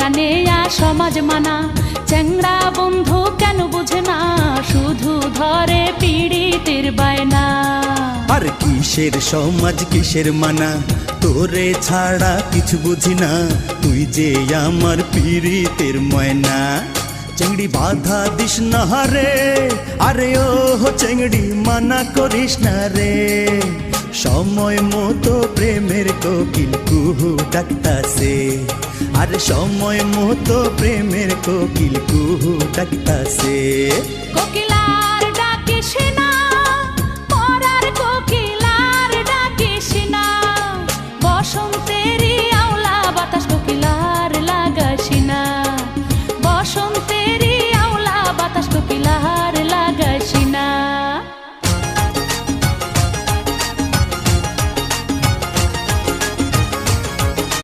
দেয়া নেয়া সমাজ মানা, চ্যাংড়া বন্ধু কেন বুঝে না, শুধু ধরে পীড়িতের বায়না। আর কিসের সমাজ কিসের মানা, তোরে ছাড়া কিছু বুঝি না, তুই যে আমার পীড়িতের ময়না। চেংড়ি বাধা দিস না রে, আরে ও চেংড়ি মানা করিস না রে, সময় মতো প্রেমের কোকিল কুহু ডাকতাছে, আরে সময় মতো প্রেমের কোকিল কুহু ডাকতাছে। কোকিলার ডাকে সে